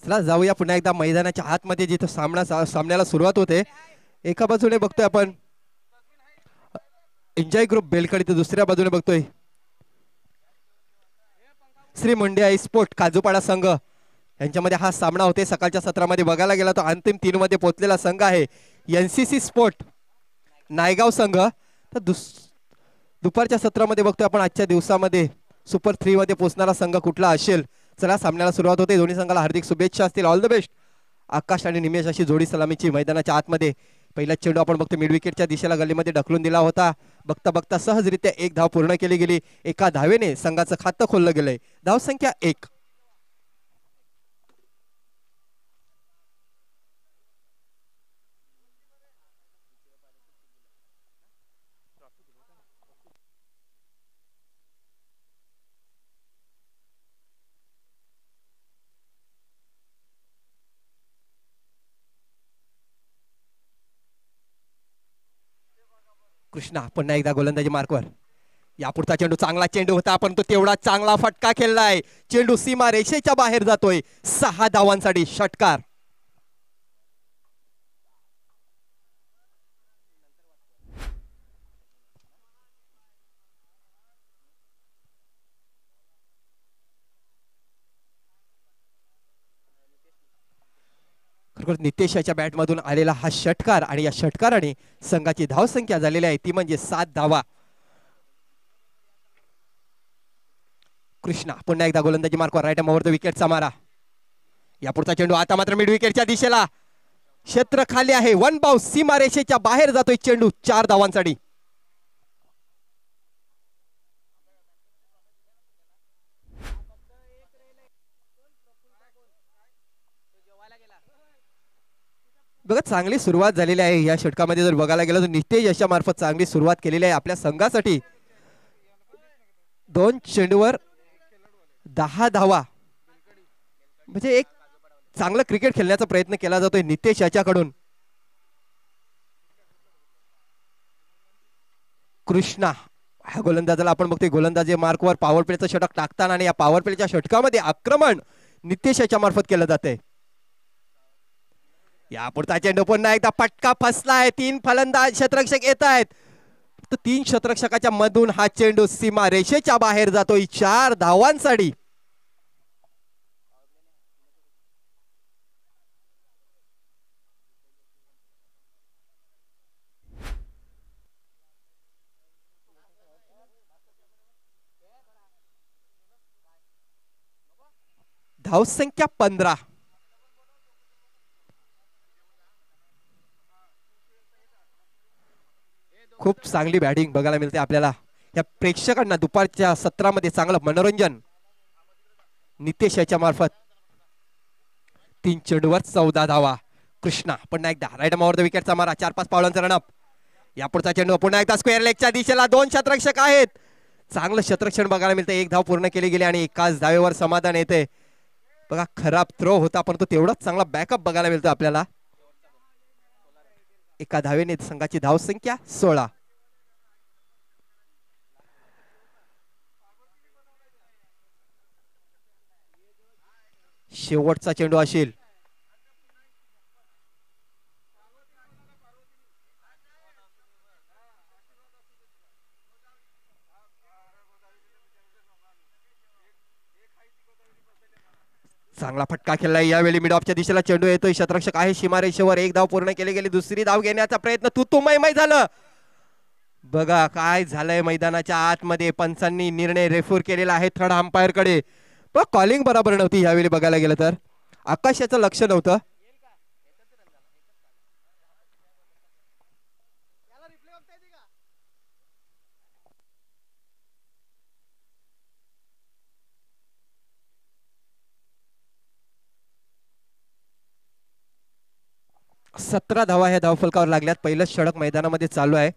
चला जाऊया पुन्हा एकदा मैदानाच्या आतमध्ये जिथे सामन्याला सुरुवात होते. एका बाजूने बघतोय आपण एन्जॉय ग्रुप बेलकडी, तर दुसऱ्या बाजूने बघतोय श्री मुंडिया स्पोर्ट काजूपाडा संघ. यांच्यामध्ये हा सामना होते. सकाळच्या सत्रामध्ये बघायला गेला तो अंतिम 3 मध्ये पोहोचलेला संघ आहे एनसीसी स्पोर्ट नायगाव संघ. तर दुपारच्या सत्रामध्ये बघतोय आपण आजच्या दिवसामध्ये सुपर 3 मध्ये पोहोचणारा संघ कुठला असेल. चला सामन्याला सुरुवात होते. दोन्ही संघाला हार्दिक शुभेच्छा असतील. All the best. आकाश आणि निमेश अशी जोडी सलामीची मैदानाच्या आतमध्ये. पहिला चेंडू आपण बघतो मिड विकेटच्या दिशेला गल्लीमध्ये ढकलून दिला होता. बघता बघता सहजरित्या एक धाव पूर्ण केली गेली. एका धावेने संघाचं खातं खोललं गेलंय. धावसंख्या 1. कृष्णा पुन्हा एकदा गोलंदाजी मार्कवर. यापुढचा चेंडू चांगला चेंडू होता पण तो तेवढा चांगला फटका खेळलाय. चेंडू सीमा रेषेच्या बाहेर जातोय. 6 धावांसाठी षटकार. नितेश याच्या बॅटमधून आलेला हा षटकार आणि या षटकाराने संघाची धावसंख्या झालेली आहे ती म्हणजे 7 धावा. कृष्णा पुन्हा एकदा गोलंदाजी मार्कवर. राईट ओव्हर द विकेटचा मारा. यापुढचा चेंडू आता मात्र मिड विकेटच्या दिशेला. क्षेत्र खाली आहे. 1 बाउन्स. सीमा रेषेच्या बाहेर जातोय चेंडू. 4 धावांसाठी. बघा चांगली सुरुवात झालेली आहे या षटकामध्ये. जर बघायला गेलं तर नितेश याच्या मार्फत चांगली सुरुवात केलेली आहे आपल्या संघासाठी. 2 चेंडूवर 10 धावा म्हणजे एक चांगलं क्रिकेट खेळण्याचा प्रयत्न केला जातोय नितेश याच्याकडून. कृष्णा ह्या गोलंदाजाला आपण बघतोय गोलंदाजी मार्कवर पॉवर प्लेचं षटक टाकताना आणि या पॉवर प्लेच्या षटकामध्ये आक्रमण नितेश याच्या मार्फत केलं जाते. यापुढचा चेंडू पुन्हा एकदा फटका फसलाय. 3 फलंदाज क्षेत्ररक्षक येत आहेत. तर 3 क्षेत्ररक्षकाच्या मधून हा चेंडू सीमा रेषेच्या बाहेर जातोय. 4 धावांसाठी. धावसंख्या 15. खूप चांगली बॅटिंग बघायला मिळते आपल्याला. या प्रेक्षकांना दुपारच्या सत्रामध्ये चांगलं मनोरंजन नितेश याच्या मार्फत. 3 चेंडूवर 14 धावा. कृष्णा पुन्हा एकदा राईट ओव्हर द विकेटचा मारा. 4-5 पावलांचा रनअप. यापुढचा चेंडू पुन्हा एकदा स्क्वेअर लेगच्या दिशेला. 2 क्षेत्ररक्षक आहेत. चांगलं क्षेत्ररक्षण बघायला मिळते. 1 धाव पूर्ण केली गेली आणि एकाच धावेवर समाधान येते. बघा खराब थ्रो होता परंतु तेवढाच चांगला बॅकअप बघायला मिळतो आपल्याला. एका धावेने संघाची धावसंख्या 16. शेवटचा चेंडू असेल. चांगला फटका खेळलाय यावेळी. मिड ऑफच्या दिशेला चेंडू येतोय. क्षेत्ररक्षक आहे सीमारेषेवर. 1 धाव पूर्ण केली गेली. दुसरी धाव घेण्याचा प्रयत्न तुतुमय झालं. बघा काय झालंय मैदानाच्या आतमध्ये. पंचांनी निर्णय रेफर केलेला आहे थर्ड अंपायर कडे. पण कॉलिंग बरोबर नव्हती यावेळी बघायला गेलं तर. आकाशाचं लक्ष नव्हतं. सतरा धावा ह्या धावफलकावर लागल्यात. पहिलंच षटक मैदानामध्ये चालू आहे.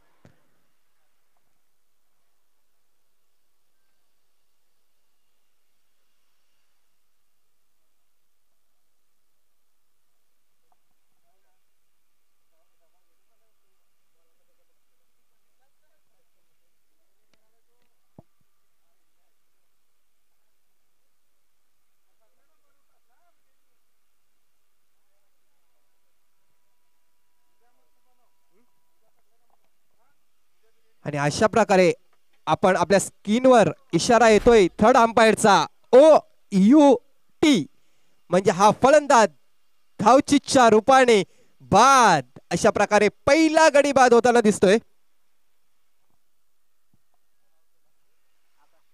आणि अशा प्रकारे आपण आपल्या स्क्रीनवर इशारा येतोय थर्ड अंपायरचा ओ यू टी, म्हणजे हा फलंदाज धावचीच्या रूपाने बाद. अशा प्रकारे पहिला गडी बाद होताना दिसतोय.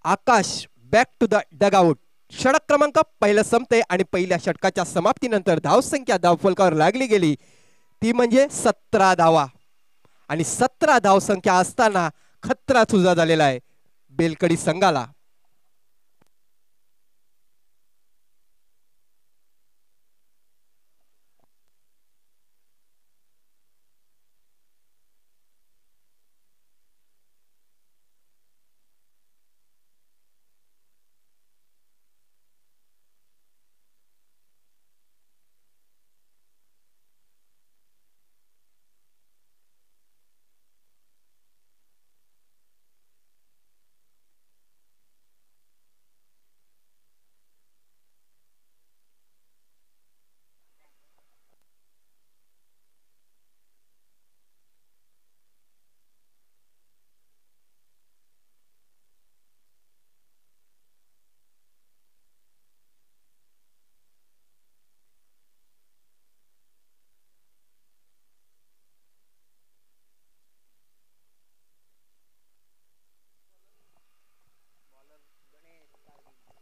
आकाश बॅक टू द डगआउट. षटक क्रमांक पहिलं संपते आणि पहिल्या षटकाच्या समाप्तीनंतर धावसंख्या धावफलकावर लागली गेली ती म्हणजे 17 धावा. आणि 17 धावसंख्या असताना खतरा तुझा झालेला आहे बेलकडी संघाला.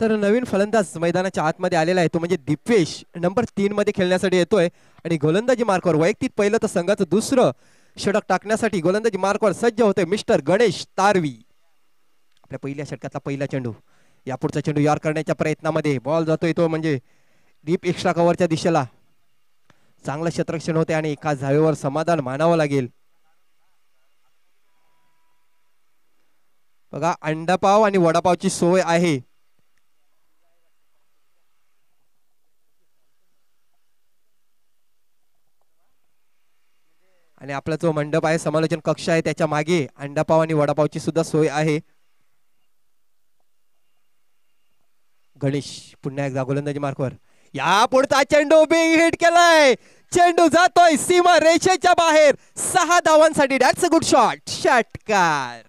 तर नवीन फलंदाज मैदानाच्या आतमध्ये आलेला आहे तो म्हणजे दिपेश नंबर 3 मध्ये खेळण्यासाठी येतोय. आणि गोलंदाजी मार्कवर वैयक्तिक पहिलं तर संघाचं दुसरं षटक टाकण्यासाठी गोलंदाजी मार्कवर सज्ज होते मिस्टर गणेश तारवी. आपल्या पहिल्या षटकातला पहिला चेंडू, यापुढचा चेंडू यार करण्याच्या प्रयत्नामध्ये बॉल जातोय तो म्हणजे डीप एक्स्ट्रा कव्हरच्या दिशेला. चांगलं क्षेत्ररक्षण होते आणि एका धावेवर समाधान मानावं लागेल. बघा अंडापाव आणि वडापावची सोय आहे. आणि आपला जो मंडप आहे समालोचन कक्ष आहे त्याच्या मागे अंडापाव आणि वडापावची सुद्धा सोय आहे. गणेश पुन्हा एकदा गोलंदाजी मार्कवर, या पुढचा चेंडू बिग हिट केलाय. चेंडू जातोय सीमा रेषेच्या बाहेर 6 धावांसाठी. That's a good shot. षटकार.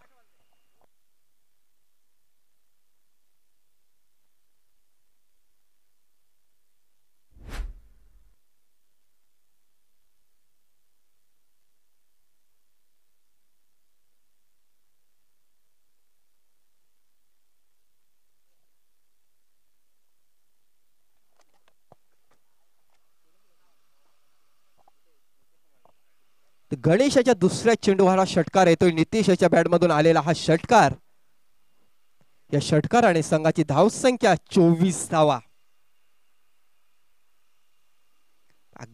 गणेशाच्या दुसऱ्या चेंडूवर हा षटकार येतोय. नितेशाच्या बॅटमधून आलेला हा षटकार. या षटकाराने संघाची धावसंख्या 24 धावा.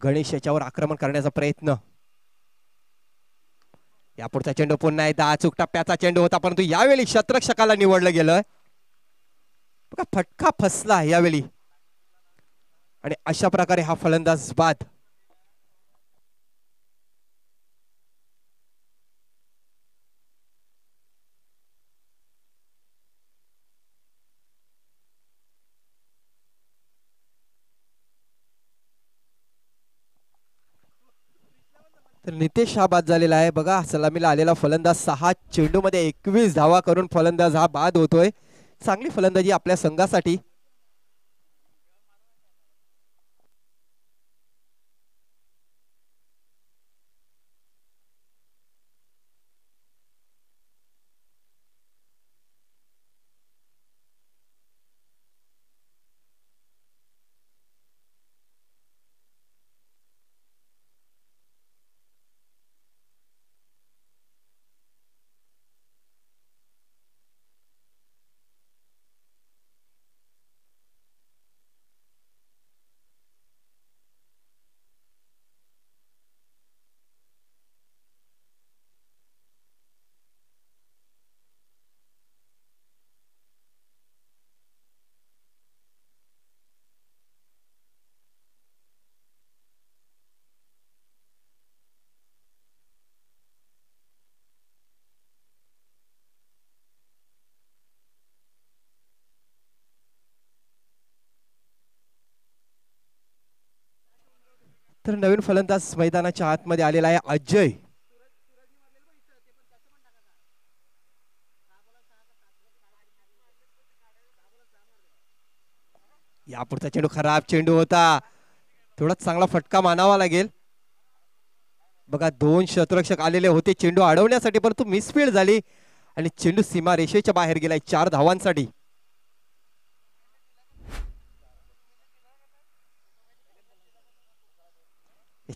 गणेश याच्यावर आक्रमण करण्याचा प्रयत्न. या पुढचा चेंडू पुन्हा एकदा अचूक टप्प्याचा चेंडू होता परंतु यावेळी क्षेत्ररक्षकाला निवडलं गेलं. बघा फटका फसला यावेळी आणि अशा प्रकारे हा फलंदाज बाद. तर नितेश हा बाद झालेला आहे. बघा सलामीला आलेला फलंदाज 6 चेंडूमध्ये 21 धावा करून फलंदाज हा बाद होतोय. चांगली फलंदाजी आपल्या संघासाठी. तर नवीन फलंदाज मैदानाच्या आतमध्ये आलेला आहे अजय. यापुढचा चेंडू खराब चेंडू होता, थोडा चांगला फटका मानावा लागेल. बघा 2 शतरक्षक आलेले होते चेंडू अडवण्यासाठी, परंतु मिसफील्ड झाली आणि चेंडू सीमा रेषेच्या बाहेर गेलाय 4 धावांसाठी.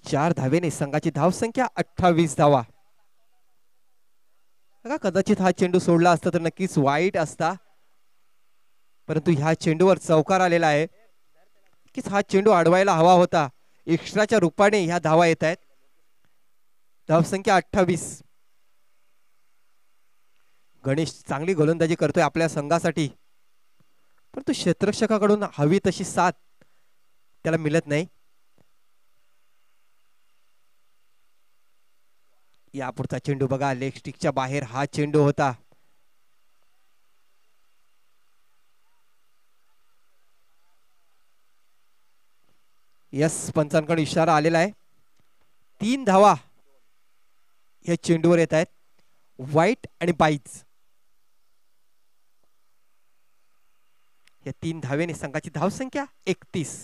चार धावेने संघाची धावसंख्या 28 धावा. बघा कदाचित हा चेंडू सोडला असता तर नक्कीच वाईट असता, परंतु ह्या चेंडूवर चौकार आलेला आहे की हा चेंडू अडवायला हवा होता. एक्स्ट्राच्या रूपाने ह्या धावा येत आहेत. धावसंख्या 28. गणेश चांगली गोलंदाजी करतोय आपल्या संघासाठी, परंतु क्षेत्ररक्षकाकडून हवी तशी साथ त्याला मिळत नाही. यापुढचा चेंडू बघा लेग स्टिकच्या बाहेर हा चेंडू होता. यस, पंचांकडून इशारा आलेला आहे. 3 धावा या चेंडूवर येत आहेत. वाईट आणि बाईज या 3 धावेने संघाची धावसंख्या 31.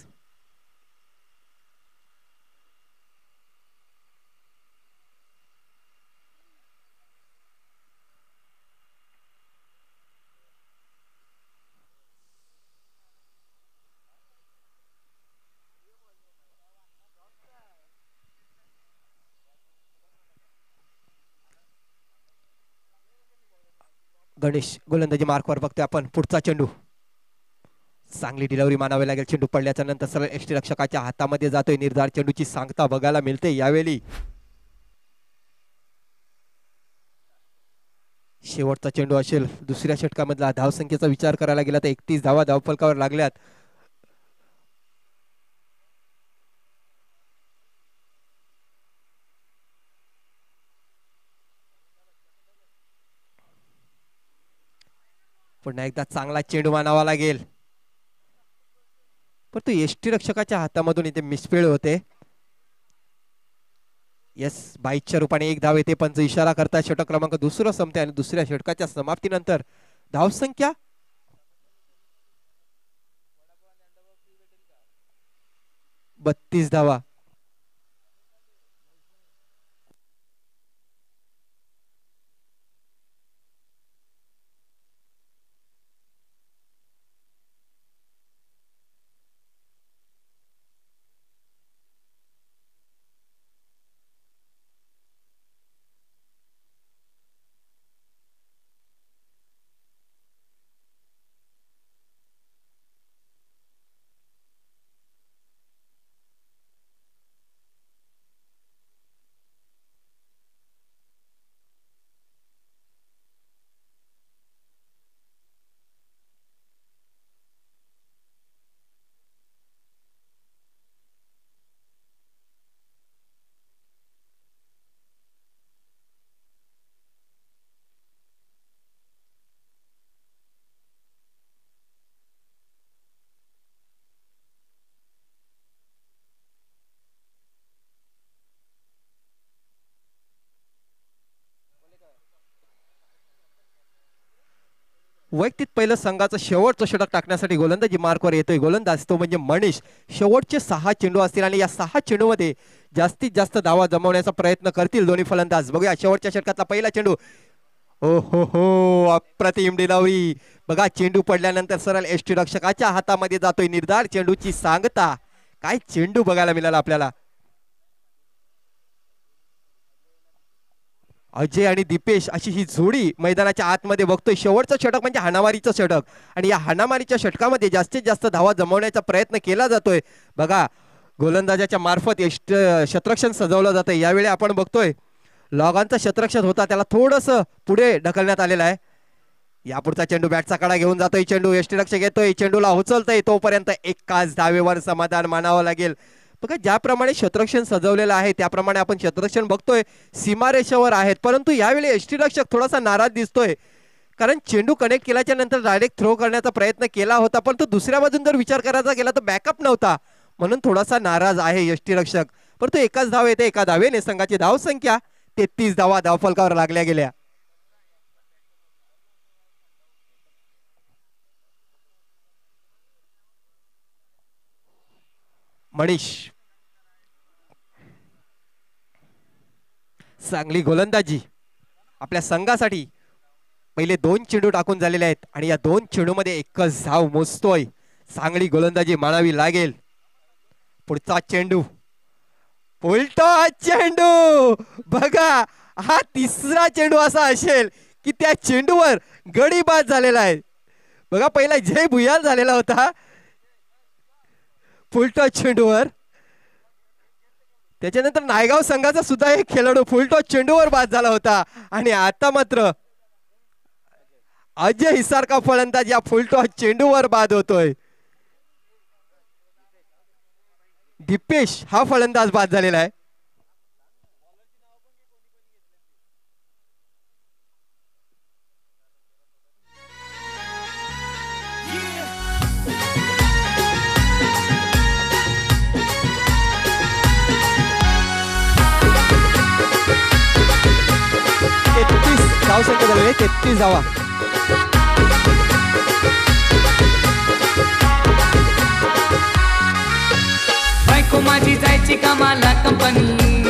गणेश गोलंदाजी मार्कवर बघतोय आपण. पुढचा चेंडू चांगली डिलिव्हरी मानावी लागेल. चेंडू पडल्याच्या नंतर सरळ एष्टी रक्षकाच्या हातामध्ये जातोय. निर्धार चेंडूची सांगता बघायला मिळते यावेळी. शेवटचा चेंडू असेल दुसऱ्या षटकामधला. धावसंख्येचा विचार करायला गेला तर 31 धावा धावफलकावर लागल्यात. पुन्हा एकदा चांगला चेंडू मानावा लागेल, परंतु एष्टी रक्षकाच्या हातामधून इथे मिसफील्ड होते. यस, 22च्या रूपाने 1 धाव येते. पंच इशारा करतात षटक क्रमांक दुसरं संपते आणि दुसऱ्या षटकाच्या समाप्तीनंतर धावसंख्या 32 धावा. वैयक्तिक पहिलं संघाचं शेवटचं षटक टाकण्यासाठी गोलंदाजी मार्कवर येतोय गोलंदाज तो म्हणजे मनीष. शेवटचे 6 चेंडू असतील आणि या 6 चेंडूमध्ये जास्तीत जास्त धावा जमवण्याचा प्रयत्न करतील दोन्ही फलंदाज. बघूया शेवटच्या षटकातला पहिला चेंडू. ओ हो, अप्रतिम डिलिव्हरी. बघा चेंडू पडल्यानंतर सरळ एष्टी रक्षकाच्या हातामध्ये जातोय. निर्धार चेंडूची सांगता. काय चेंडू बघायला मिळाला आपल्याला. अजय आणि दीपेश अशी ही जोडी मैदानाच्या आतमध्ये बघतोय. शेवटचं षटक म्हणजे हाणामारीचं षटक आणि या हाणामारीच्या षटकामध्ये जास्तीत जास्त धावा जमवण्याचा प्रयत्न केला जातोय. बघा गोलंदाजाच्या मार्फत शतरक्षण सजवलं जातंय. यावेळी आपण बघतोय लॉगांचा शतरक्षण होता त्याला थोडस पुढे ढकलण्यात आलेला आहे. यापुढचा चेंडू बॅटचा कडा घेऊन जातोय. चेंडू यष्टीरक्षक येतोय, चेंडूला उचलतोय. तोपर्यंत एकाच धावेवर समाधान मानावं लागेल. बघा ज्याप्रमाणे शतरक्षण सजवलेलं आहे त्याप्रमाणे आपण शतरक्षण बघतोय सीमारेषेवर आहेत, परंतु यावेळी यष्टीरक्षक थोडासा नाराज दिसतोय. कारण चेंडू कनेक्ट केल्याच्या नंतर डायरेक्ट थ्रो करण्याचा प्रयत्न केला होता, पण तो दुसऱ्या बाजून जर विचार करायचा गेला तर बॅकअप नव्हता, म्हणून थोडासा नाराज आहे यष्टीरक्षक. परंतु एकाच धाव येते. एका धावेने संघाची धावसंख्या 33 धावा धावफलकावर लागल्या गेल्या. मनीष चांगली गोलंदाजी आपल्या संघासाठी पहिले 2 चेंडू टाकून झालेले आहेत आणि या 2 चेंडूमध्ये एकच धाव मोजतोय. चांगली गोलंदाजी मानावी लागेल. पुढचा चेंडू उलटा चेंडू बघा हा तिसरा चेंडू असा असेल की त्या चेंडूवर गडी बाद झालेला आहे. बघा पहिला जय भुयाल झालेला होता फुलटॉस चेंडूवर. त्याच्यानंतर नायगाव संघाचा सुद्धा एक खेळाडू फुलटॉस चेंडूवर बाद झाला होता आणि आता मात्र अजय हिसार का फलंदाज या फुलटॉस चेंडूवर बाद होतोय. दीपेश हा फलंदाज बाद झालेला आहे. संख्या झालेली 33 धावा. बायको माझी जायची कामाला कंपनी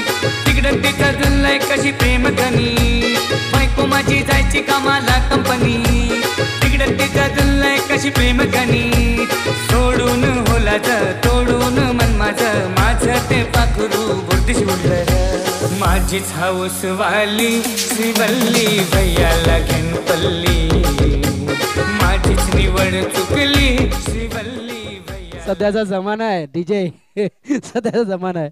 तिकडं तिथं जुलय कशी प्रेम धनी. बायको माझी जायची कामाला कंपनी तिकडं तिथं जुलय कशी प्रेम धनी. सोडून होलाच तोडून मन माझं ते पाखरू बुरतीश उडलं. माझीच हाऊस वाली श्रीवल्ली भैयाला घेन पल्ली. माझीच निवड चुकली श्रीवल्ली भैया. सध्याचा जमाना आहे डीजे सध्याचा जमाना आहे.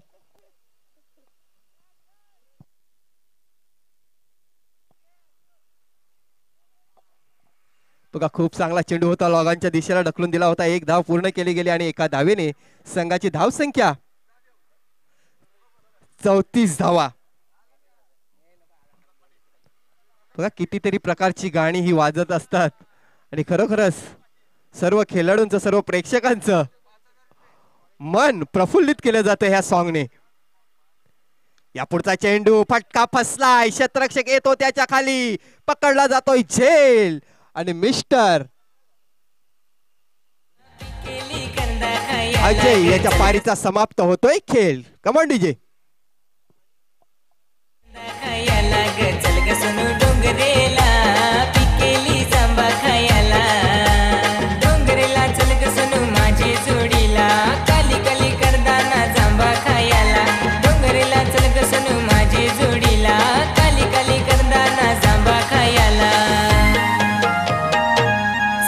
बघा खूप चांगला चेंडू होता. लॉगांच्या दिशेला ढकलून दिला होता. 1 धाव पूर्ण केली गेली आणि एका धावेने संघाची धाव संख्या 34 धावा. बघा कितीतरी प्रकारची गाणी ही वाजत असतात आणि खरोखरच सर्व खेळाडूंचं सर्व प्रेक्षकांचं मन प्रफुल्लित केलं जातं ह्या सॉन्गने. या पुढचा चेंडू फटका फसलाय. क्षेत्ररक्षक येतो त्याच्या खाली पकडला जातोय झेल आणि मिस्टर अजय याच्या पारीचा समाप्त होतोय खेळ. कमान डीजे. डोंगरेला पिकेली जांबा खायला. डोंगरेला चल ग सनू माझी जोडीला काली काली करदाना जांबा खायला. डोंगरेला चल ग सनू माझी जोडीला काली काली करदाना जांबा खायला.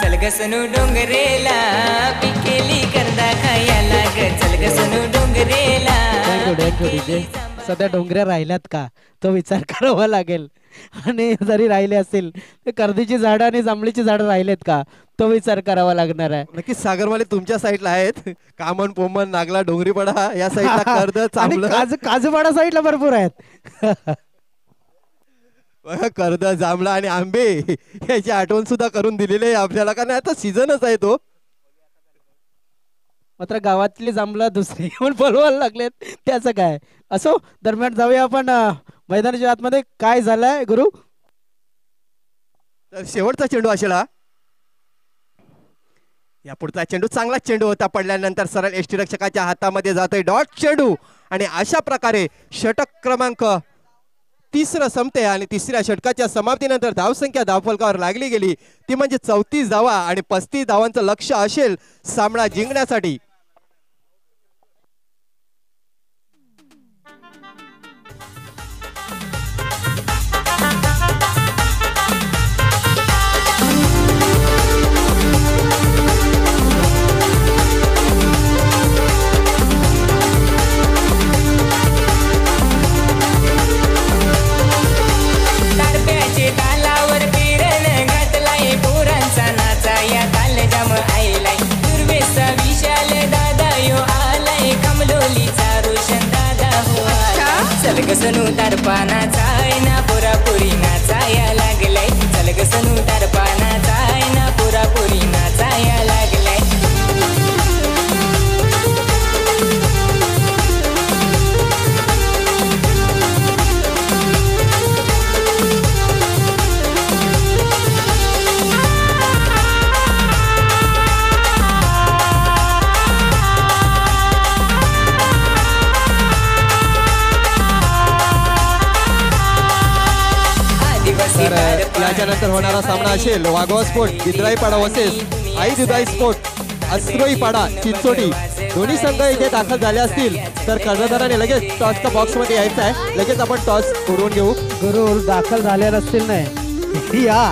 चल ग सनू डोंगरेला पिकेली करदा खायला ग. चल ग सनू डोंगरेला. सध्या डोंगऱ्या राहिल्यात का तो विचार करावा लागेल. आणि जरी राहिले असतील तर कर्दीची झाडं आणि जांभळीची झाडं राहिलेत का तो विचार करावा लागणार आहे. नक्कीच सागरवाले तुमच्या साईडला आहेत. कामन पोमन नागला डोंगरीपाडा या साईडला कर्द चांगलं काजूपाडा साईडला भरपूर आहेत. कर्द जांभळा आणि आंबे याची आठवण सुद्धा करून दिलेली आहे आपल्याला. कारण आता सीझनच आहे तो. मात्र गावातली जांभळं दुसरी येऊन बोलवायला लागलेत त्याचं काय असो. दरम्यान जाऊया आपण मैदानाच्या आतमध्ये. काय झालंय गुरु. तर शेवटचा चेंडू असेल हा. या पुढचा चेंडू चांगला चेंडू होता. पडल्यानंतर सरळ यष्टीरक्षकाच्या हातामध्ये जातोय डॉट चेंडू आणि अशा प्रकारे षटक क्रमांक 3 संपते आणि तिसऱ्या षटकाच्या समाप्तीनंतर धावसंख्या धावफलकावर लागली गेली ती म्हणजे 34 धावा आणि 35 धावांचं लक्ष्य असेल सामना जिंकण्यासाठी. चलगसनू दर्पणाचा ना पुरापुरी नाचाया लागलाय. चलगसनू दर्पणाचा ना पुरापुरी नाचाया लागलाय. त्यानंतर होणारा सामना असेल वाघवा sport गिद्राईपाडा versus I दुधाई sport अस्रोईपाडा Chinchoti. दोन्ही संघ इथे दाखल झाले असतील तर कर्णधाराने लगेच टॉसच्या बॉक्स मध्ये यायचं आहे. लगेच आपण टॉस उडवून घेऊ. गुरु दाखल झाले नसतील नाही या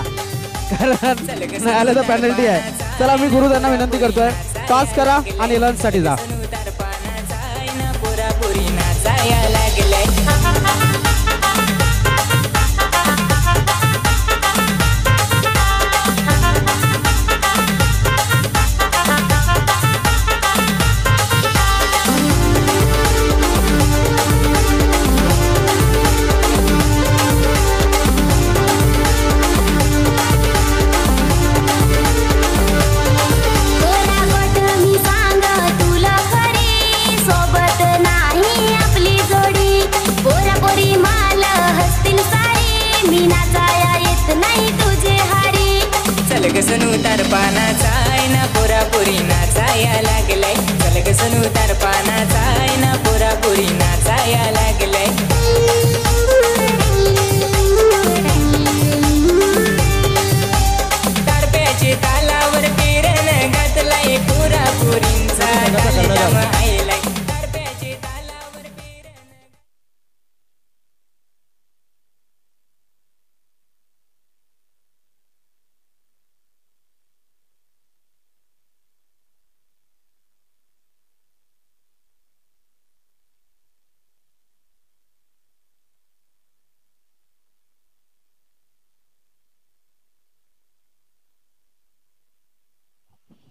कारण नाही आलं तर पेनल्टी आहे. चला मी गुरु त्यांना विनंती करतोय टॉस करा आणि लंच साठी जा. सनू तरपानाचा आहे ना पोरापोरी नाचाया लागलाय. चलग सनू तरपानाचा आहे ना पोरापोरी नाचाया लागलाय. तारप्याचे तालावर किरण घातलाय पोरापोरींचा दम हायलाय. तारप्याचे तालावर किरण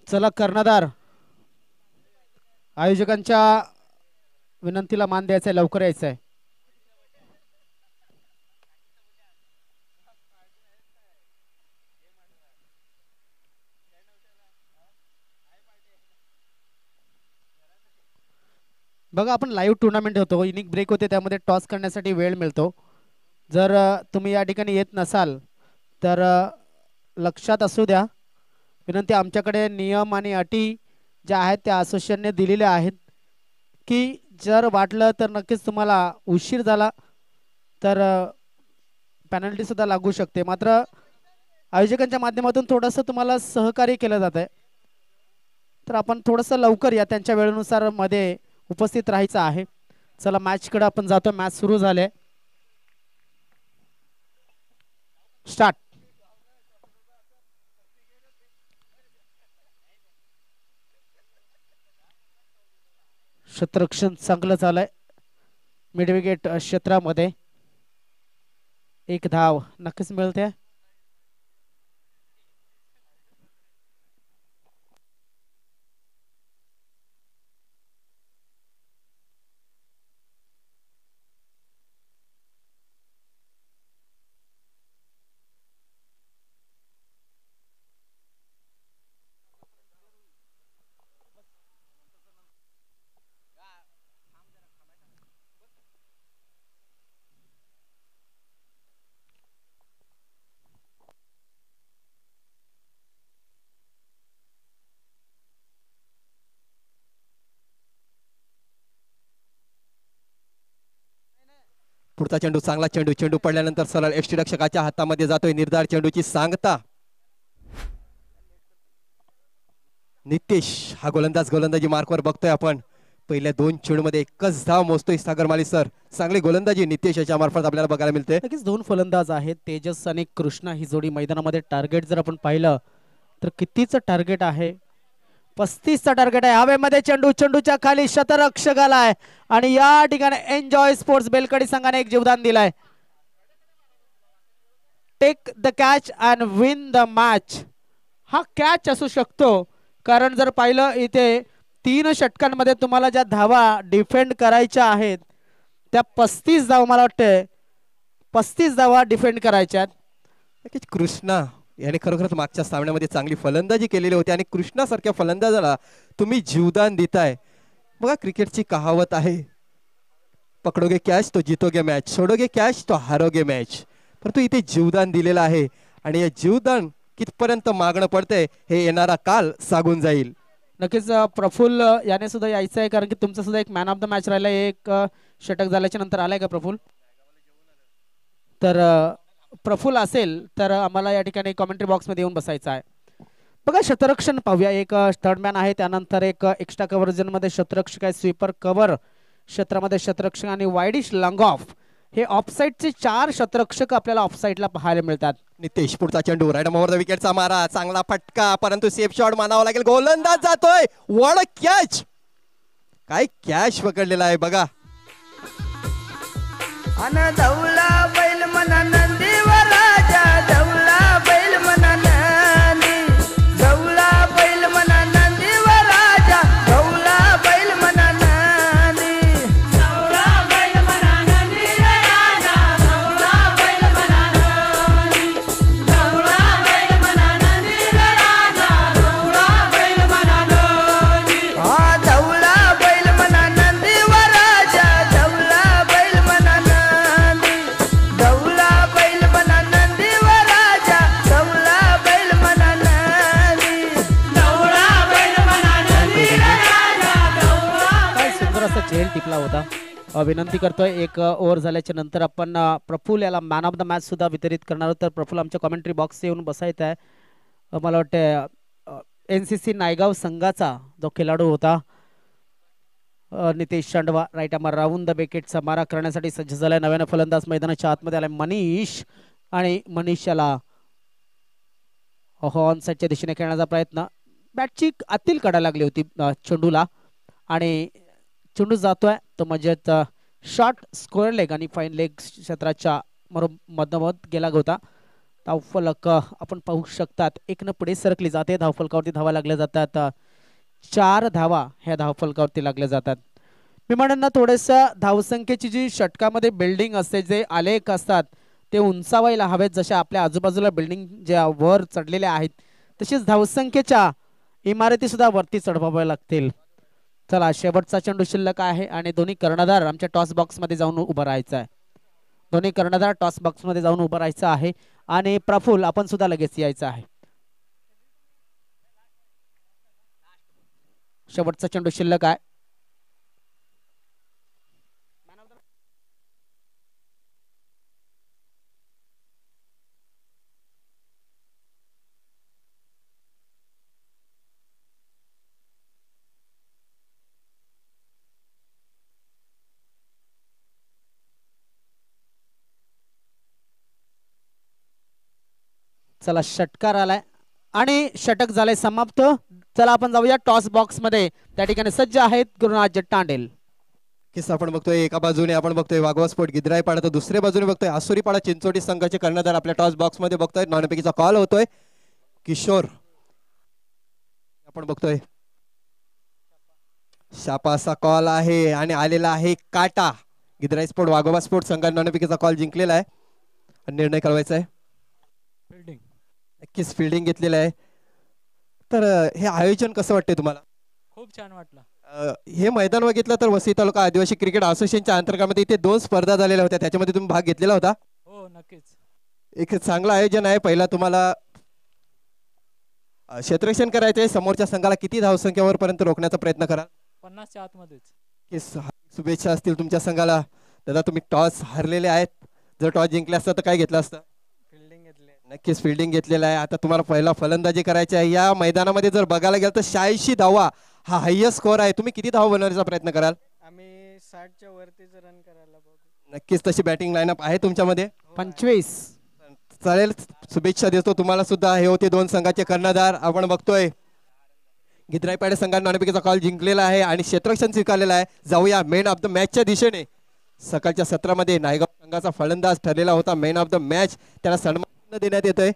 चला कर्णधार आयोजकांच्या विनंतीला मान द्यायचा आहे. लवकर यायचं आहे. बघा आपण लाईव्ह टुर्नामेंट होतो. इनिंग ब्रेक होते त्यामध्ये टॉस करण्यासाठी वेळ मिळतो. जर तुम्ही या ठिकाणी येत नसाल तर लक्षात असू द्या. विनंती आमच्याकडे नियम आणि अटी ज्या आहेत त्या असोसिएशनने दिलेल्या आहेत की जर वाटलं तर नक्कीच तुम्हाला उशीर झाला तर पेनल्टी सुद्धा लागू शकते. मात्र आयोजकांच्या माध्यमातून थोडंसं तुम्हाला सहकार्य केलं जात आहे तर आपण थोडंसं लवकर या त्यांच्या वेळेनुसार मध्ये उपस्थित राहायचं आहे. चला मॅचकडे आपण जातो. मॅच सुरू झाले. स्टार्ट. क्षेत्ररक्षण चांगलं झालंय मिड विकेट क्षेत्रामध्ये. एक धाव नक्कीच मिळते. पुढचा चेंडू चांगला चेंडू. चेंडू पडल्यानंतर सरळ यष्टीरक्षकाच्या हातामध्ये जातोय. निर्धार चेंडूची सांगता. नितेश हा गोलंदाजी मार्कवर बघतोय आपण. पहिल्या दोन चेंडूमध्ये एकच धाव मोजतोय सागर माली सर. चांगली गोलंदाजी नितेश याच्या मार्फत आपल्याला बघायला मिळते. नक्कीच दोन फलंदाज आहेत तेजस आणि कृष्णा. ही जोडी मैदानामध्ये टार्गेट जर आपण पाहिलं तर कितीचं टार्गेट आहे. 35चा टार्गेट आहे. हवेमध्ये चेंडू. चेंडूच्या खाली शतरक्षक आलाय आणि या ठिकाणी एन्जॉय स्पोर्ट्स बेलकडी संघाने एक जीवदान दिलाय. Take the catch and win the match. हा कॅच असू शकतो कारण जर पाहिलं इथे 3 षटकांमध्ये तुम्हाला ज्या धावा डिफेंड करायच्या आहेत त्या 35 धावा मला वाटते 35 धावा डिफेंड करायच्या. नक्कीच कृष्णा याने खरोखरच मागच्या सामन्यामध्ये चांगली फलंदाजी केलेली होती आणि कृष्णासारख्या फलंदाजाला तुम्ही जीवदान देताय. बघा क्रिकेटची कहावत आहे पकडोगे कॅच तो जीतोगे मॅच, सोडोगे कॅच तो हारोगे मॅच. परंतु इथे जीवदान दिलेलं आहे आणि हे जीवदान कितपर्यंत मागणं पडतंय हे येणारा काल सांगून जाईल. नक्कीच प्रफुल्ल याने सुद्धा यायचं आहे कारण की तुमचं सुद्धा एक मॅन ऑफ द मॅच राहिला. एक षटक झाल्याच्या नंतर आलाय का प्रफुल्ल? तर प्रफुल्ल असेल तर आम्हाला या ठिकाणी कॉमेंट्री बॉक्समध्ये येऊन बसायचं आहे. बघा शतरक्षण पाहूया. एक थर्डमॅन आहे, त्यानंतर एक एक्स्ट्रा कव्हर मध्ये शतरक्षक आहे, स्वीपर कव्हर क्षेत्रामध्ये शतरक्षक आणि वाईडिश लॉंग ऑफ. हे ऑफसाईडचे 4 शतरक्षक आपल्याला ऑफसाईडला पाहायला मिळतात. नितेश पुढचा चेंडू राईट ओव्हर द विकेटचा मारा, चांगला फटका परंतु सेफ शॉट मानावा लागेल. गोलंदाज जातोय, वड कॅच, काय कॅच पकडलेला आहे बघा. अन धवला बैल मना नंदीवर राजा, धवला बैल मना नंदी, धवला बैल मना नंदीवर राजा, धवला बैल मना नंदी, धवला बैल मना नंदीवर राजा, धवला बैल मना नंदी, धवला बैल मना नंदीवर राजा, धवला बैल मना नंदी. हा धवला बैल मना नंदीवर राजा, धवला बैल मना नंदी, धवला बैल मना नंदीवर राजा, धवला बैल मना नंदी, धवला बैल मना नंदीवर राजा, धवला. काय सुंदर असा चेल टिपला होता. विनंती करतोय, एक ओव्हर झाल्याच्या नंतर आपण प्रफुल्ल याला मॅन ऑफ द मॅच सुद्धा वितरित करणार आहोत. तर प्रफुल्ल आमच्या कॉमेंट्री बॉक्स येऊन बसायचं आहे. मला वाटतं NCC नायगाव संघाचा जो खेळाडू होता Nitesh Shandwa right arm round the विकेटचा मारा करण्यासाठी सज्ज झालाय. नव्यानं फलंदाज मैदानाच्या आतमध्ये आलाय मनीष, आणि मनीष याला ऑन साईडच्या दिशेने खेळण्याचा प्रयत्न, बॅटची आतील काढायला लागली होती चेंडूला, आणि चेंडू जातोय तो म्हणजे शॉर्ट स्क्वेअर लेग आणि फाईन लेग क्षेत्राच्या मधोमध गेला होता. धावफलक आपण पाहू शकतात, 1 पुढे सरकली जाते. धावफलकावरती धावा लागल्या जातात. 4 धावा ह्या धावफलकावरती लागल्या जातात. मी म्हणेन ना, थोडंसं धावसंख्येची जी षटकामध्ये बिल्डिंग असते, जे आलेख असतात ते उंचावायला हवेत. जशा आपल्या आजूबाजूला बिल्डिंग ज्या वर चढलेल्या आहेत, तसेच धावसंख्येच्या इमारती सुद्धा वरती चढवाव्या लागतील. चला, शेवटचा चेंडू शिल्लक आहे आणि दोन्ही कर्णधार आमच्या टॉस बॉक्स मध्ये जाऊन उभं राहायचं आहे. दोन्ही कर्णधार टॉस बॉक्स मध्ये जाऊन उभं राहायचं आहे, आणि प्रफुल्ल आपण सुद्धा लगेच यायचं आहे. शेवटचा चेंडू शिल्लक आहे. चला, षटकार आलाय आणि षटक झालंय समाप्त. चला आपण जाऊया टॉस बॉक्स मध्ये. त्या ठिकाणी सज्ज आहेत गुरुनाथ जट्टांडेल. किस्सा आपण बघतोय, एका बाजूने आपण बघतोय वाघवा स्पोर्ट गिद्राईपाडा, तर दुसऱ्या बाजूने बघतोय आसुरीपाडा चिंचोटी संघाचे कर्णधार आपल्या टॉस बॉक्स मध्ये बघतोय. नाणेफेकीचा कॉल होतोय. किशोर आपण बघतोय, शापाचा कॉल आहे आणि आलेला आहे काटा. गिद्राई स्पोर्ट वाघोबा स्पोर्ट संघाने नाणेफेकीचा कॉल जिंकलेला आहे आणि निर्णय कळवायचा आहे. फिल्डिंग, नक्कीच फिल्डिंग घेतलेलं आहे. तर हे आयोजन कसं वाटतंय तुम्हाला? खूप छान वाटलं. हे मैदान बघितलं तर वसई तालुका आदिवासी क्रिकेट असोसिएशनच्या अंतर्गतामध्ये इथे 2 स्पर्धा झालेल्या होत्या, त्याच्यामध्ये तुम्ही भाग घेतलेला होता. हो, नक्कीच. एक चांगलं आयोजन आहे. पहिला तुम्हाला क्षेत्ररक्षण करायचं आहे. समोरच्या संघाला किती धावसंख्येवर पर्यंत रोखण्याचा प्रयत्न करा? 50च्या आतमध्येच. शुभेच्छा असतील तुमच्या संघाला. दादा, तुम्ही टॉस हरलेले आहेत. जर टॉस जिंकले असतं तर काय घेतलं असतं? फिल्डिंग घेतली. नक्कीच फिल्डिंग घेतलेला आहे. आता तुम्हाला पहिला फलंदाजी करायची आहे. या मैदानामध्ये जर बघायला गेलं तर 86 धावा हा हायएस्ट स्कोअर आहे. तुम्ही किती धावा बनवण्याचा प्रयत्न कराल? आम्ही 60च्या वरतीच रन करायला बघू. नक्कीच तशी बॅटिंग लाईनअप आहे तुमच्यामध्ये. 25. चालेल, शुभेच्छा देतो तुम्हाला सुद्धा. हे होते 2 संघाचे कर्णधार. आपण बघतोय गिद्राईपाडे संघाने नाणेफेकीचा कॉल जिंकलेला आहे आणि क्षेत्ररक्षण स्वीकारलेला आहे. जाऊया मेन ऑफ द मॅचच्या दिशेने. सकाळच्या सत्रामध्ये नायगाव संघाचा फलंदाज ठरलेला होता मेन ऑफ द मॅच, त्याला सन्मान देण्यात येतोय.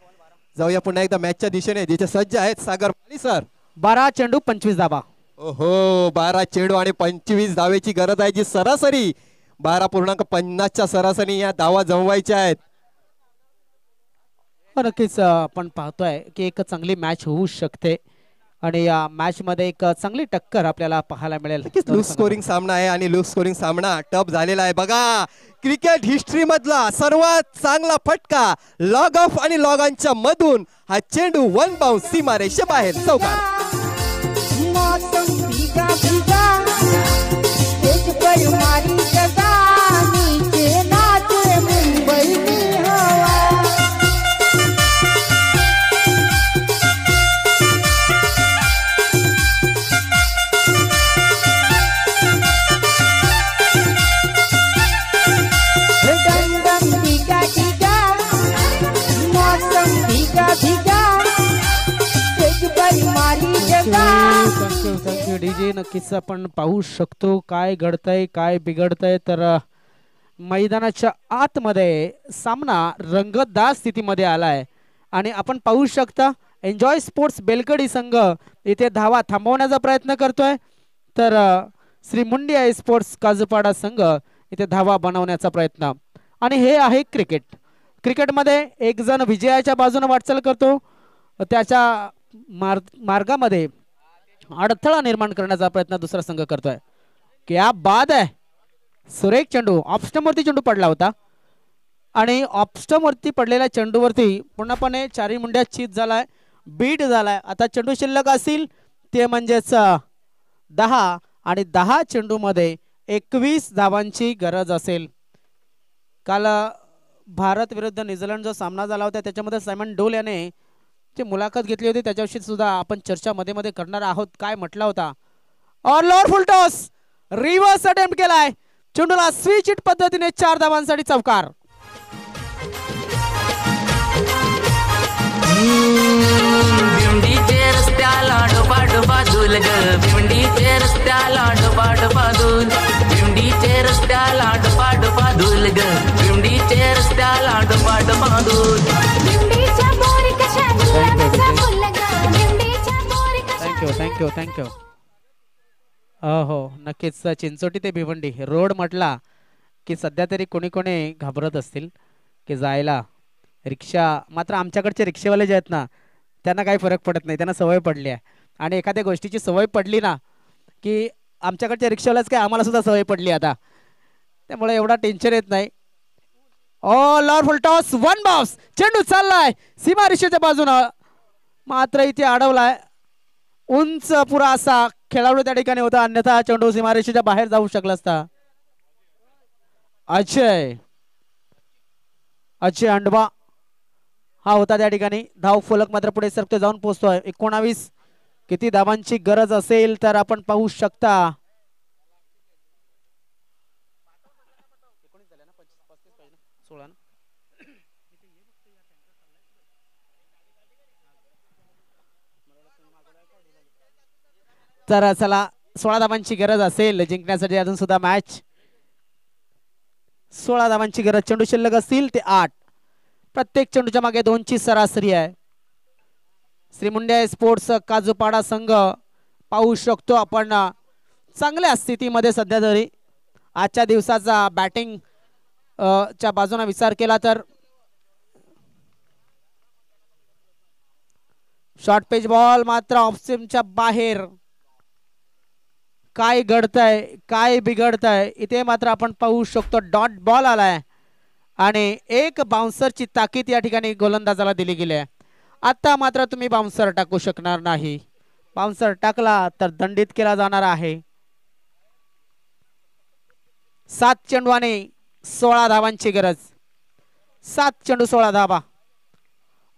जाऊया पुन्हा एकदा मॅचच्या दिशेने, जिथे सज्ज आहेत सागर माली सर. 12 चेंडू 25 धावा. ओहो, 12 चेंडू आणि 25 धावेची गरज आहे. जी सरासरी 12.50च्या सरासरी या धावा जमवायच्या आहेत. नक्कीच आपण पाहतोय की एक चांगली मॅच होऊ शकते आणि या मॅच मध्ये एक चांगली टक्कर आपल्याला पाहायला मिळेल. लूज स्कोरिंग सामना आहे आणि लूज स्कोरिंग सामना टफ झालेला आहे. बघा, क्रिकेट हिस्ट्री मधला सर्वात चांगला फटका लॉग ऑफ आणि लॉग ऑनच्या मधून हा चेंडू 1 बाउंस सीमारेषे बाहेर चौकार. मौसम भीगा भीगा तेज पर मारी सदा नीचे नाचे मुंबई में हवा. Thank you DJ. नक्कीच आपण पाहू शकतो काय घडतंय काय बिघडतंय. तर मैदानाच्या आतमध्ये सामना रंगतदार स्थितीमध्ये आलाय आणि आपण पाहू शकता एन्जॉय स्पोर्ट्स बेलकडी संघ इथे धावा थांबवण्याचा प्रयत्न करतोय. तर श्री मुंडी आई स्पोर्ट्स काजूपाडा संघ इथे धावा बनवण्याचा प्रयत्न. आणि हे आहे क्रिकेट. क्रिकेटमध्ये एक जण विजयाच्या बाजूने वाटचाल करतो, त्याच्या मार्गामध्ये अडथळा निर्माण करण्याचा प्रयत्न दुसरा संघ करतोय. क्या बाद आहे. सुरेख चेंडू ऑफस्टमवरती चेंडू पडला होता आणि ऑफस्टमवरती पडलेल्या चेंडूवरती पूर्णपणे चारी मुंड्या चीत झालाय, बीट झालाय. आता चेंडू शिल्लक असतील ते म्हणजेच 10 आणि 10 चेंडूमध्ये 21 धावांची गरज असेल. काल भारत विरुद्ध न्यूझीलंड जो सामना झाला होता त्याच्यामध्ये सायमन डोल याने जी मुलाखत घेतली होती त्याच्याविषयी सुद्धा आपण चर्चा मध्ये मध्ये करणार आहोत. काय म्हटला होता. और लोअर फुल टॉस रिव्हर्स अटेम्प्ट केलाय. चेंडूला स्विच हिट पद्धतीने 4 धावांसाठी चौकार. भिवंडीचे रस्त्याला डोबा डोबा दूल ग. भिवंडीचे रस्त्याला डोबा डोबा दूल. भिवंडीचे रस्त्याला डोबा डोबा दूल ग. भिवंडीचे रस्त्याला डोबा डोबा दूल. थँक्यू. हो नक्कीच. चिंचोटी ते भिवंडी रोड म्हटला की सध्या तरी कोणी कोणी घाबरत असतील की जायला. रिक्षा मात्र आमच्याकडचे रिक्षेवाले जे आहेत ना त्यांना काही फरक पडत नाही, त्यांना सवय पडली आहे. आणि एखाद्या गोष्टीची सवय पडली ना की आमच्याकडच्या रिक्षावाल्याच काय आम्हाला सुद्धा सवय पडली आता, त्यामुळे एवढा टेन्शन येत नाही. ओ लॉर फुल टॉस 1 बाउन्स. चेंडू चाललाय सीमा रेषेच्या बाजूनं मात्र इथे अडवलाय. उंच पुरा असा खेळाडू त्या ठिकाणी होता, अन्यथा चेंडू सीमारेषेच्या बाहेर जाऊ शकला असता. अजय अंडवा हा होता त्या ठिकाणी. धाव फलक मात्र पुढे सरकतो जाऊन पोहोचतोय. 19 किती धावांची गरज असेल तर आपण पाहू शकता. तर चला 16 धावांची गरज असेल जिंकण्यासाठी. अजून सुद्धा मॅच 16 धावांची गरज. चेंडू शिल्लक असतील ते 8. प्रत्येक चेंडूच्या मागे 2 ची सरासरी आहे. श्री मुंडे स्पोर्ट्स काजूपाडा संघ पाहू शकतो आपण चांगल्या स्थितीमध्ये सध्या तरी. आजच्या दिवसाचा बॅटिंग च्या बाजूने विचार केला तर शॉर्ट पेच बॉल मात्र ऑफ स्टंपच्या बाहेर. काय घडतंय काय बिघडतंय इथे मात्र आपण पाहू शकतो. डॉट बॉल आलाय आणि एक बाउन्सरची ताकीद या ठिकाणी गोलंदाजाला दिली गेली आहे. आता मात्र तुम्ही बाउन्सर टाकू शकणार नाही. बाउन्सर टाकला तर दंडित केला जाणार आहे. 7 चेंडूने 16 धावांची गरज. 7 चेंडू 16 धावा.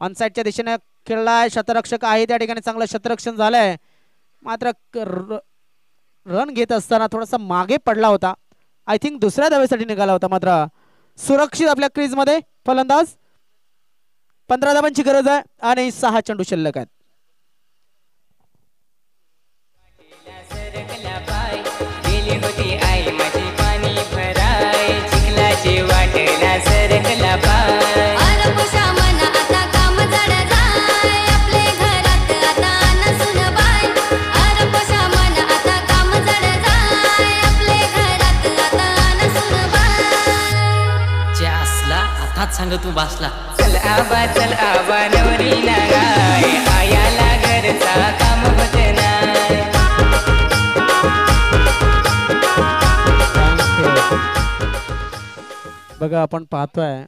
ऑनसाइडच्या दिशेने खेळलाय. शतरक्षक आहे त्या ठिकाणी. चांगलं शतरक्षण झालंय मात्र रन घेत असताना थोडासा मागे पडला होता. आय थिंक दुसऱ्या धावेसाठी निघाला होता. मात्र सुरक्षित आपल्या क्रीज मध्ये फलंदाज. 15 धावांची गरज आहे आणि 6 चेंडू शिल्लक आहेत. होती आई माझी पाणी भराय. चिखलाची वाटेला सरकला पाय. आता काम जड जाय. आपले घरात आता नसून बाय. आता काम जड जाय. आपले घरात आता नसून बाय. जासला आता सांग तू बासला. चल आबा नवरी नागाय. आयाला घरचा काम होत नाही. बघा आपण पाहतोय.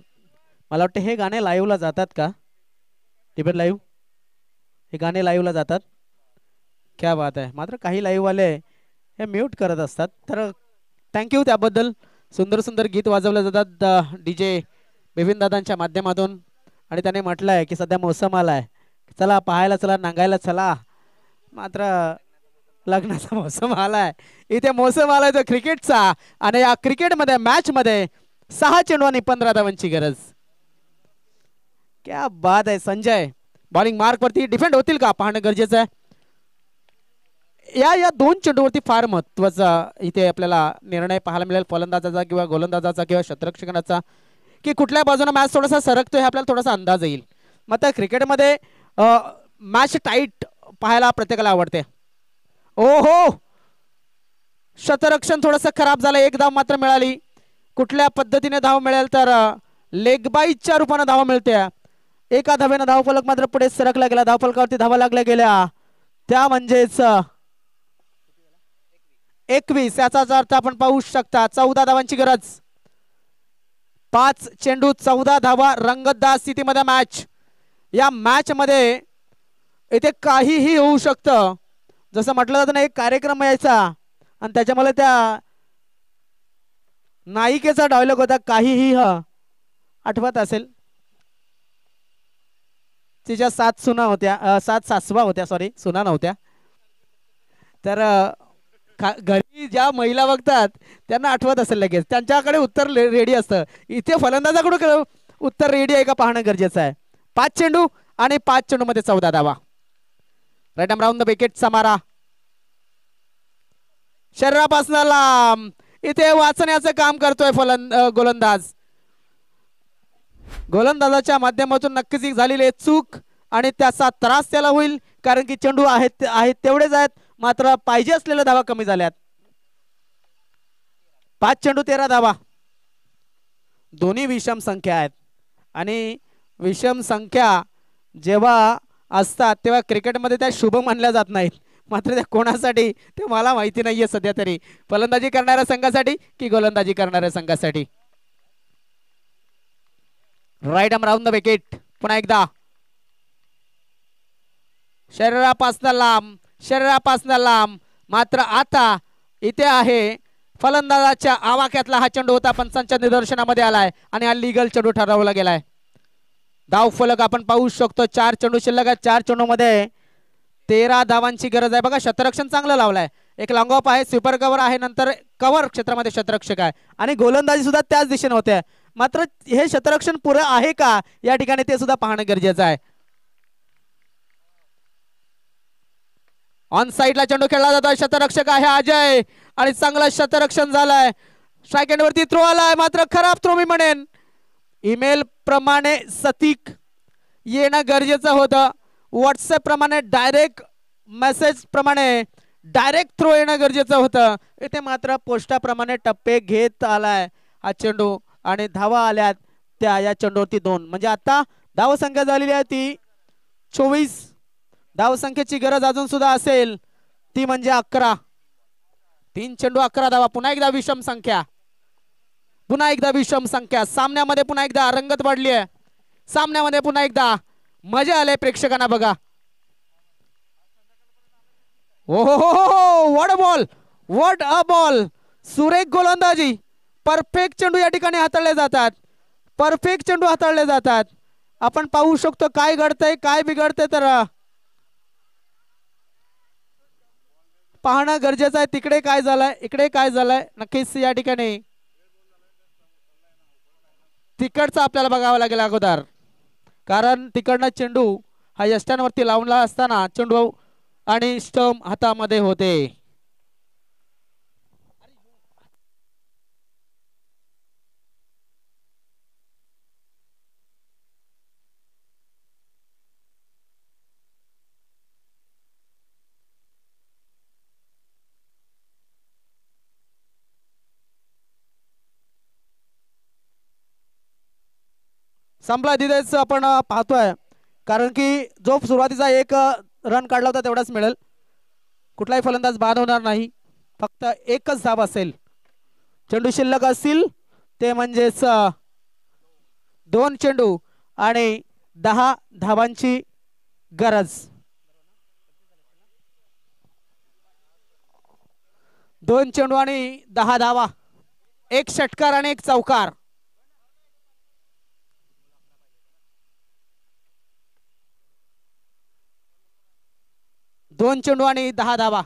मला वाटतं हे गाणे लाईव्हला जातात का टीव्ही लाईव्ह. हे गाणे लाईव्हला जातात. क्या बात आहे. मात्र काही लाईव्ह वाले हे म्यूट करत असतात. तर थँक्यू त्याबद्दल. सुंदर सुंदर गीत वाजवले जातात डीजे बेबिन दादांच्या माध्यमातून. आणि त्याने म्हटलंय की सध्या मोसम आलाय, चला पाहायला चला नांगायला चला. मात्र लग्नाचा मोसम आलाय. इथे मोसम आलाय तो क्रिकेटचा. आणि या क्रिकेटमध्ये मॅच मध्ये 6 चेंडू आणि 15 धावांची गरज. क्या बात आहे. संजय बॉलिंग मार्क वरती डिफेंड होतील का पाहणं गरजेचं आहे. या या दोन चेंडूवरती फार महत्वाचा इथे आपल्याला निर्णय पाहायला मिळेल, फलंदाजाचा किंवा गोलंदाजाचा किंवा क्षेत्ररक्षकाचा, की कुठल्या बाजूने मॅच थोडासा सरकतोय हे आपल्याला थोडासा अंदाज येईल. मात्र क्रिकेटमध्ये मॅच टाईट पाहायला प्रत्येकाला आवडते. ओ हो, क्षेत्ररक्षण थोडंसं खराब झालं. एक धाव मात्र मिळाली. कुठल्या पद्धतीने धाव मिळेल तर लेग बाईच्या रूपाने धाव मिळते. एका धावेनं धावफलक मात्र पुढे सरकला गेला. धावफलकावरती धावा लागल्या गेल्या त्या म्हणजेच 21. याचाच अर्थ आपण पाहू शकता 14 धावांची गरज. 5 चेंडू 14 धावा, रंगतदार स्थितीमध्ये मॅच. या मॅच मध्ये इथे काहीही होऊ शकतं. जसं म्हटलं जातं ना, एक कार्यक्रम यायचा आणि त्याच्यामध्ये त्या नायिकेचा डायलॉग होता, काहीही आठवत असेल. तिच्या 7 सुना होत्या, 7 सासवा होत्या, सॉरी सुना नव्हत्या. तर घरी ज्या महिला बघतात त्यांना आठवत असेल लगेच, त्यांच्याकडे उत्तर रेडी असतं. इथे फलंदाजाकडून उत्तर रेडी आहे का पाहणं गरजेचं आहे. 5 चेंडू आणि 5 चेंडू मध्ये 14 धावा. राईट आर्म राऊंड द विकेटचा मारा शरीरापासून लांब इथे वाचण्याचं काम करतोय गोलंदाज. गोलंदाजाच्या माध्यमातून नक्कीच झालेली चूक आणि त्याचा त्रास त्याला होईल, कारण की चेंडू आहेत तेवढेच आहेत, मात्र पाहिजे असलेल्या धावा कमी झाल्यात. 5 चेंडू 13 धावा. दोन्ही विषम संख्या आहेत आणि विषम संख्या जेव्हा असतात तेव्हा क्रिकेटमध्ये त्या शुभ मानल्या जात नाहीत. मात्र त्या कोणासाठी ते मला माहिती नाहीये सध्या तरी, फलंदाजी करणाऱ्या संघासाठी की गोलंदाजी करणाऱ्या संघासाठी. Right arm round the wicket. पुन्हा एकदा शरीरापासून लांब मात्र आता इथे आहे फलंदाजाच्या आवाक्यातला हा चेंडू होता, पंचांच्या निदर्शनामध्ये आलाय आणि हा लीगल चेंडू ठरवला गेलाय. धाव फलक आपण पाहू शकतो. 4 चेंडू शिल्लक आहेत. 4 चेंडू मध्ये 13 धावांची गरज आहे. बघा क्षेत्ररक्षण चांगलं लावलंय. एक लॉंग ऑफ आहे, स्वीपर कव्हर आहे, नंतर कव्हर क्षेत्रामध्ये क्षेत्ररक्षक आहे आणि गोलंदाजी सुद्धा त्याच दिशेने होते. मात्र हे क्षेत्ररक्षण पुरं आहे का या ठिकाणी ते सुद्धा पाहणं गरजेचं आहे. ऑन साइडला चेंडू खेळला जातो. क्षेत्ररक्षक आहे अजय आणि चांगलं क्षेत्ररक्षण झालंय. स्ट्राईक एंड वरती थ्रो आलाय, मात्र खराब थ्रो मी म्हणेन. ईमेल प्रमाणे सतीक येणं गरजेचं होतं. व्हॉट्सअप प्रमाणे डायरेक्ट मेसेज प्रमाणे डायरेक्ट थ्रो येणं गरजेचं होतं. इथे मात्र पोस्टाप्रमाणे टप्पे घेत आलाय हा चेंडू आणि धावा आल्यात त्या या चेंडूवरती 2. म्हणजे आता धावसंख्या झालेली आहे ती 24. धावसंख्येची गरज अजून सुद्धा असेल ती म्हणजे 11. 3 चेंडू 11 धावा. पुन्हा एकदा विषम संख्या, सामन्यामध्ये पुन्हा एकदा रंगत वाढली आहे. सामन्यामध्ये पुन्हा एकदा मजा आले प्रेक्षकांना बघा. ओ हो हो हो, व्हॉट अ बॉल. सुरेख गोलंदाजी. परफेक्ट चेंडू या ठिकाणी हाताळले जातात. आपण पाहू शकतो काय घडतंय काय बिघडतंय तर पाहणं गरजेचं आहे. तिकडे काय झालंय इकडे काय झालंय नक्कीच या ठिकाणी तिकडचं आपल्याला बघावं लागेल अगोदर, कारण तिकडनं चेंडू हा यष्ट्यांवरती लावला असताना चेंडू आणि स्टंप हातामध्ये होते. संपला तिथेच आपण पाहतोय, कारण की जो सुरुवातीचा 1 रन काढला होता तेवढाच मिळेल. कुठलाही फलंदाज बाद होणार नाही, फक्त 1च धाव असेल. चेंडू शिल्लक असतील ते म्हणजेच 2 चेंडू आणि 10 धावांची गरज. 2 चेंडू आणि 10 धावा. 1 षटकार आणि 1 चौकार. 2 चेंडू आणि 10 धावा.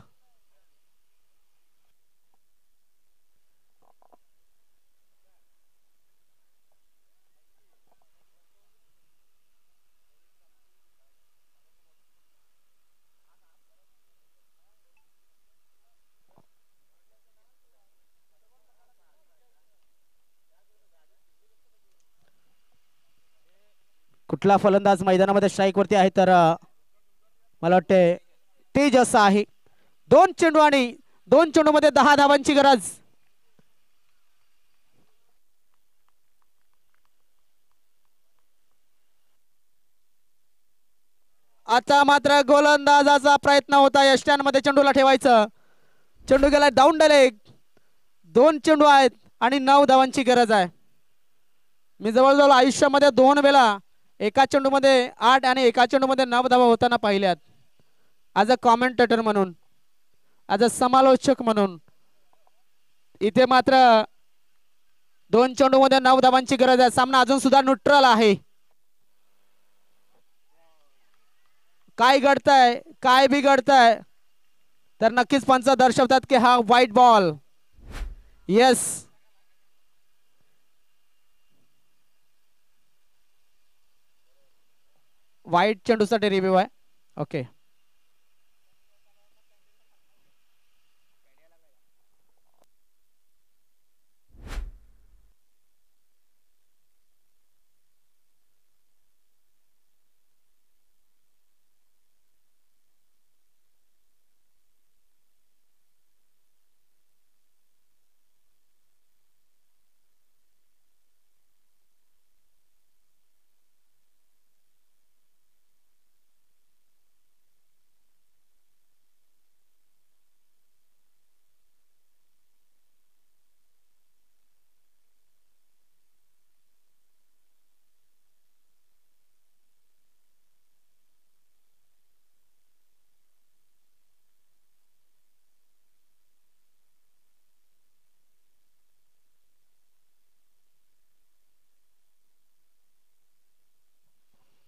कुठला फलंदाज मैदानामध्ये स्ट्राईक वरती आहे तर मला वाटते तेज असा आहे. 2 चेंडू आणि 2 चेंडूमध्ये 10 धावांची गरज. आता मात्र गोलंदाजाचा प्रयत्न होता यष्ट्यांमध्ये चेंडूला ठेवायचं. चेंडू गेला डाऊन डायरेक्ट. 2 चेंडू आहेत आणि 9 धावांची गरज आहे. मी जवळजवळ आयुष्यामध्ये 2 वेळा एका चेंडूमध्ये 8 आणि एका चेंडूमध्ये 9 धावा होताना पाहिल्यात. ॲज अ कॉमेंटेटर म्हणून, ॲज अ समालोचक म्हणून. इथे मात्र 2 चेंडूमध्ये 9 धावांची गरज आहे. सामना अजून सुद्धा न्यूट्रल आहे. काय घडतंय, काय बिघडतंय तर नक्कीच पंच दर्शवतात की हा व्हाईट बॉल. येस, व्हाईट चेंडूसाठी रिव्ह्यू आहे. ओके,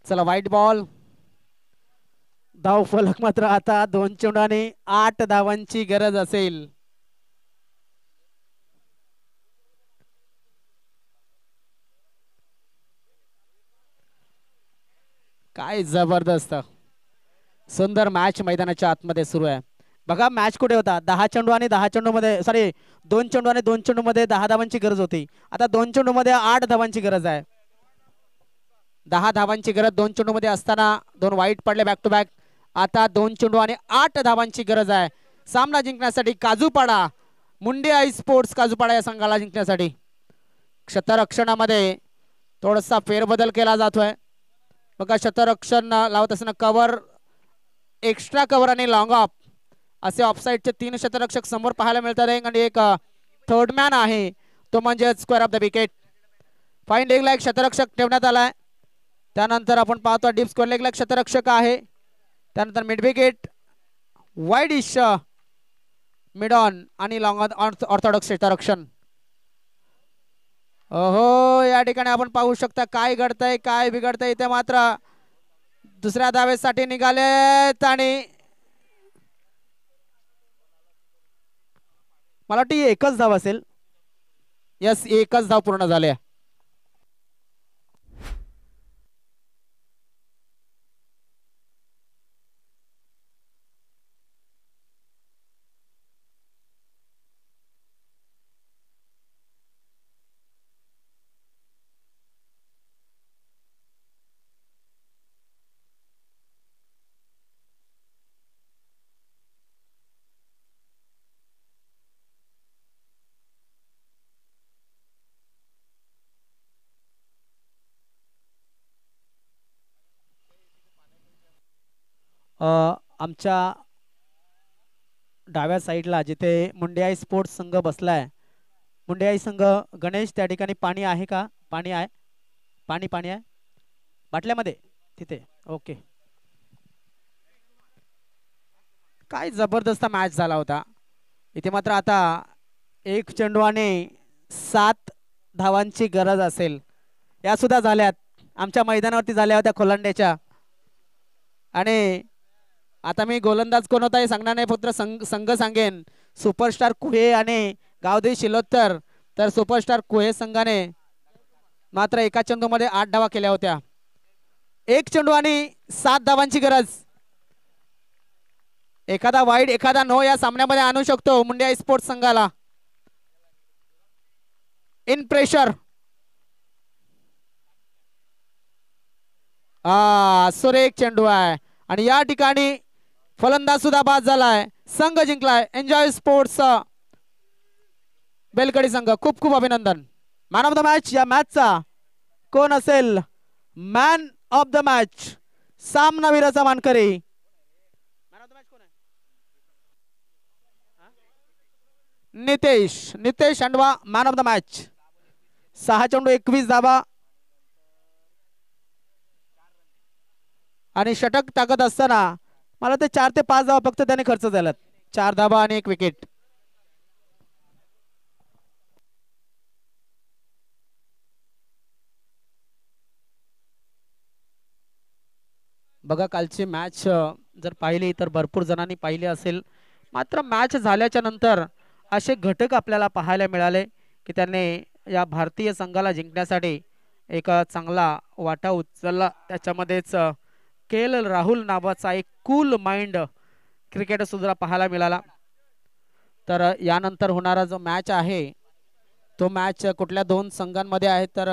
चला व्हाईट बॉल. धाव फलक मात्र आता 2 चेंडू आणि 8 धावांची गरज असेल. काय जबरदस्त सुंदर मॅच मैदानाच्या आतमध्ये सुरू आहे. बघा मॅच कुठे होता. 10 चेंडू आणि 10 चेंडू मध्ये, सॉरी 2 चेंडू आणि 2 चेंडू मध्ये 10 धावांची गरज होती. आता 2 चेंडू मध्ये 8 धावांची गरज आहे. 10 धावांची गरज 2 चेंडू मध्ये असताना 2 वाईट पडले बॅक टू बॅक. आता 2 चेंडू आणि 8 धावांची गरज आहे सामना जिंकण्यासाठी. काजूपाडा, मुंडे आई स्पोर्ट्स काजूपाडा या संघाला जिंकण्यासाठी. क्षेत्ररक्षणामध्ये थोडासा फेरबदल केला जातोय. बघा क्षेत्ररक्षण लावत असताना कव्हर, एक्स्ट्रा कव्हर आणि लॉंग ऑफ असे ऑफसाईडचे 3 क्षेत्ररक्षक समोर पाहायला मिळतात. आणि एक थर्ड मॅन आहे तो म्हणजे square off the wicket. Fine लेगला एक क्षेत्ररक्षक ठेवण्यात आलाय. त्यानंतर आपण पाहतो डीप स्क्वेअर लेगला क्षेत्ररक्षक आहे. त्यानंतर मिड विकेट, वाईड इश, मिड ऑन आणि लॉंग ऑर्थोडॉक्स क्षेत्ररक्षण. ओहो, या ठिकाणी आपण पाहू शकता काय घडतंय, काय बिघडतंय. इथे मात्र दुसऱ्या धावेसाठी निघालेत आणि मला वाटतं एकच धाव असेल. यस, एकच धाव पूर्ण झाले. आमच्या डाव्या साईडला जिथे मुंडेआई स्पोर्ट्स संघ बसलाय, मुंडेआई संघ गणेश, त्या ठिकाणी पाणी आहे का? पाणी आहे, पाणी आहे बाटल्यामध्ये तिथे. ओके, काय जबरदस्त मॅच झाला होता. इथे मात्र आता 1 चेंडू आणि 7 धावांची गरज असेल. या सुद्धा झाल्यात आमच्या मैदानावरती झाल्या होत्या खोलांड्याच्या. आणि आता मी गोलंदाज कोण होता हे सांगणार नाही, फक्त संघ सांगेन. सुपरस्टार कुहे आणि गावदेवी शिलोत्तर. तर सुपरस्टार कुहे संघाने मात्र एका चेंडूमध्ये 8 धावा केल्या होत्या. 1 चेंडू आणि 7 धावांची गरज. एखादा वाईड, एखादा नो या सामन्यामध्ये आणू शकतो मुंडेआई स्पोर्ट्स संघाला. In pressure. सुरेख चेंडू आहे आणि या ठिकाणी फलंदाज सुद्धा बाद झालाय. संघ जिंकलाय. एन्जॉय स्पोर्ट्स बेलकडी संघ खूप खूप अभिनंदन. मॅन ऑफ द मॅच या मॅचचा कोण असेल? मॅन ऑफ द मॅच सामनावीराचा मानकरी मॅन ऑफ द मॅच कोण आहे? Nitesh Andwa man of the match. 6 चेंडू 21 धाबा आणि षटक टाकत असताना मला ते 4 ते 5 धाबा फक्त त्याने खर्च झाल्यात. 4 धाबा आणि 1 विकेट. बघा कालची मॅच जर पाहिली तर भरपूर जणांनी पाहिली असेल. मात्र मॅच झाल्याच्या नंतर असे घटक आपल्याला पाहायला मिळाले की त्यांनी या भारतीय संघाला जिंकण्यासाठी एक चांगला वाटा उचलला. त्याच्यामध्येच KL राहुल नावाचा एक कूल माइंड क्रिकेटर सुद्धा पाहायला मिळाला. तर यानंतर होणारा जो मॅच आहे तो मॅच कुठल्या 2 संघांमध्ये आहे तर